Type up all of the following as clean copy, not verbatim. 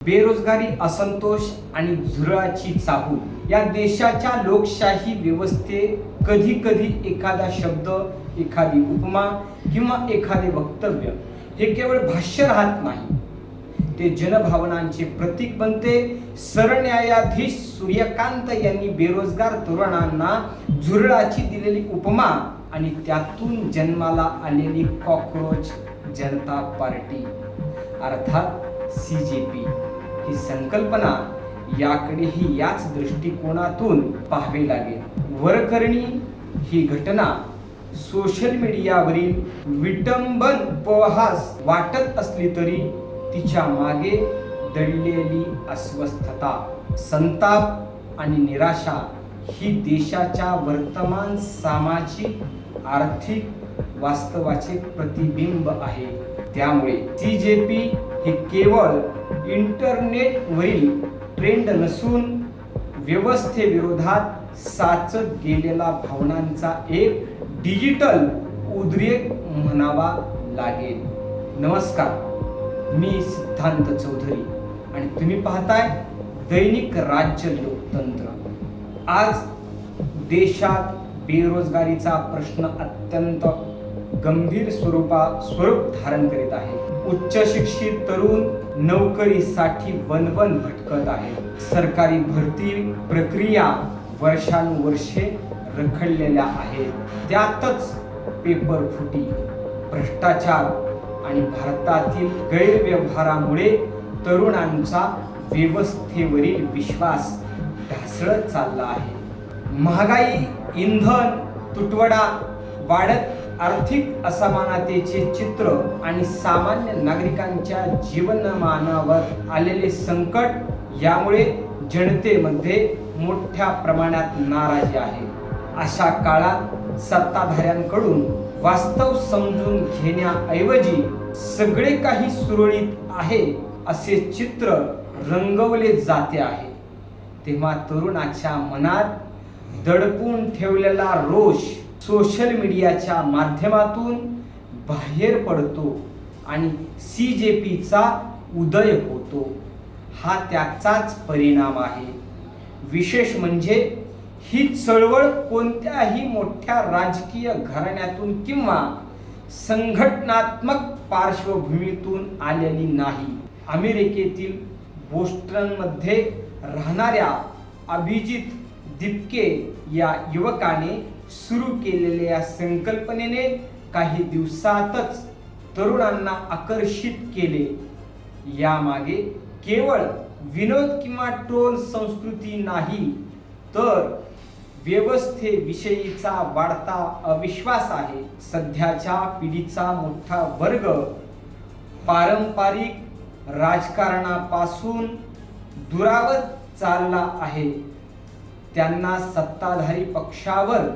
बेरोजगारी, असंतोष आणि झुरळाची चाहूल या देशाच्या लोकशाही व्यवस्थे कधी कधी एखादा शब्द, एखादी उपमा किंवा एखादे वक्तव्य हे केवळ भाष्य राहत नाही, ते जनभावनांचे प्रतीक बनते. सरन्यायाधीश सूर्यकांत यांनी बेरोजगार तरुणांना झुरळाची दिलेली उपमा आणि त्यातून जन्माला आलेली कॉकरोच जनता पार्टी अर्थात CJP ही संकल्पना याकडेही याच दृष्टिकोनातून पाहावे लागेल. वरकरणी ही घटना सोशल मीडियावरील विटंबन उपहास वाटत असली तरी तिच्या मागे दडलेली अस्वस्थता, संताप आणि निराशा ही देशाच्या वर्तमान सामाजिक आर्थिक वास्तवाचे प्रतिबिंब आहे. त्यामुळे CJP ही केवळ इंटरनेटवरील ट्रेंड नसून व्यवस्थेविरोधात साचत गेलेला भावनांचा एक डिजिटल उद्रेक म्हणावा लागेल. नमस्कार, मी सिद्धांत चौधरी आणि तुम्ही पाहताय दैनिक राज्य लोकतंत्र. आज देशात बेरोजगारीचा प्रश्न अत्यंत गंभीर स्वरूप धारण करीत आहे. उच्च शिक्षित तरुण नोकरीसाठी वणवण भटकत आहे. सरकारी भरती प्रक्रिया वर्षानुवर्षे रखडलेल्या आहेत. त्यातच पेपर फुटी, भ्रष्टाचार आणि भारतातील गैरव्यवहारामुळे तरुणांचा व्यवस्थेवरील विश्वास ढासळत चालला आहे. महागाई, इंधन तुटवडा, वाढत आर्थिक असमानतेचे चित्र आणि सामान्य नागरिकांच्या जीवनमानावर आलेले संकट यामुळे जनतेमध्ये मोठ्या प्रमाणात नाराजी आहे. अशा काळात सत्ताधाऱ्यांकडून वास्तव समजून घेण्याऐवजी सगळे काही सुरळीत आहे असे चित्र रंगवले जाते आहे. तेव्हा तरुणाच्या मनात दडपून ठेवलेला रोष सोशल मीडियाच्या माध्यमातून बाहेर पडतो आणि CJPचा उदय होतो. हा त्याचाच परिणाम आहे. विशेष म्हणजे ही चळवळ कोणत्याही मोठ्या राजकीय घराण्यातून किंवा संघटनात्मक पार्श्वभूमीतून आलेली नाही. अमेरिकेतील बोस्टनमध्ये राहणाऱ्या अभिजित दिपके या युवकाने सुरू केलेल्या या संकल्पनेने काही दिवसातच तरुणांना आकर्षित केले. यामागे केवळ विनोद किंवा ट्रोल संस्कृती नाही, तर व्यवस्थेविषयीचा वाढता अविश्वास आहे. सध्याच्या पिढीचा मोठा वर्ग पारंपरिक राजकारणापासून दुरावत चालला आहे. त्यांना सत्ताधारी पक्षावर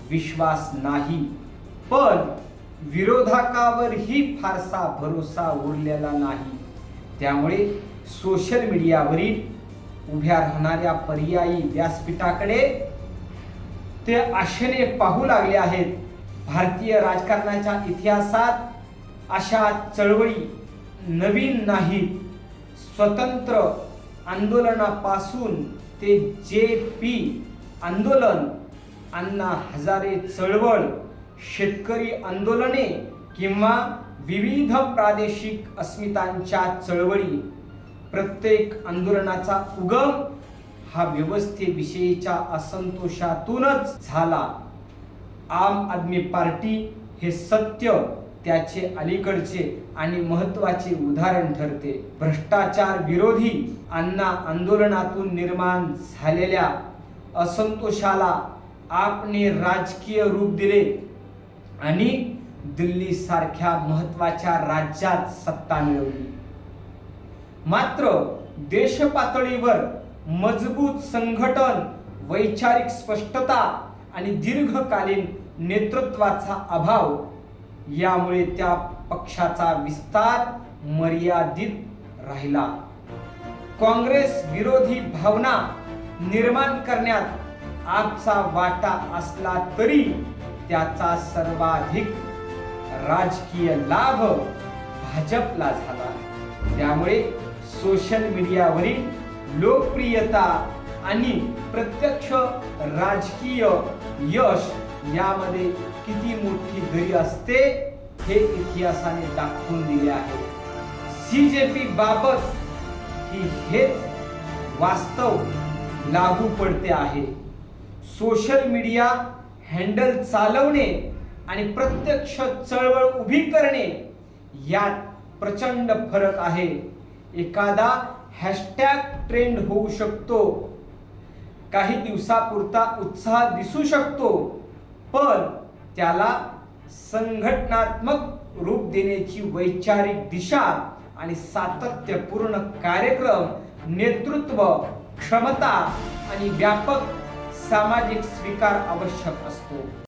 विश्वास नाही, पण विरोधकावरही फारसा भरोसा उरलेला नाही. त्यामुळे सोशल मीडियावरील उभ्या राहणाऱ्या पर्यायी व्यासपीठाकडे ते आशेने पाहू लागले आहेत. भारतीय राजकारणाच्या इतिहासात अशा चळवळी नवीन नाहीत. स्वतंत्र आंदोलनापासून ते JP आंदोलन, अण्णा हजारे चळवळ, शेतकरी आंदोलने किंवा विविध प्रादेशिक अस्मितांच्या चळवळी, प्रत्येक आंदोलनाचा उगम हा व्यवस्थेविषयीच्या असंतोषातूनच झाला. आम आदमी पार्टी हे सत्य, त्याचे अलीकडचे आणि महत्त्वाचे उदाहरण ठरते. भ्रष्टाचार विरोधी अण्णा आंदोलनातून निर्माण झालेल्या असंतोषाला आपने राजकीय रूप दिले आणि दिल्ली सारख्या महत्त्वाच्या राज्यात सत्ता मिळवली. मात्र देश पातळीवर मजबूत संघटन, वैचारिक स्पष्टता आणि दीर्घकालीन नेतृत्वाचा अभाव यामुळे त्या पक्षाचा विस्तार मर्यादित राहिला. काँग्रेस विरोधी भावना निर्माण करण्यात आपचा वाटा असला तरी त्याचा सर्वाधिक राजकीय लाभ भाजपला झाला. त्यामुळे सोशल मीडियावरील लोकप्रियता आणि प्रत्यक्ष राजकीय यश यामध्ये किती मोठी दरी असते हे इतिहासाने दाखवून दिले आहे. CJP बाबत ही हेच वास्तव लागू पडते आहे. सोशल मीडिया हँडल चालवणे आणि प्रत्यक्ष चळवळ उभी करणे यात प्रचंड फरक आहे. एखादा हॅशटॅग ट्रेंड होऊ शकतो, काही दिवसापुरता उत्साह दिसू शकतो, पण त्याला संघटनात्मक रूप देण्याची वैचारिक दिशा आणि सातत्यपूर्ण कार्यक्रम, नेतृत्व क्षमता आणि व्यापक सामाजिक स्वीकार आवश्यक असतो.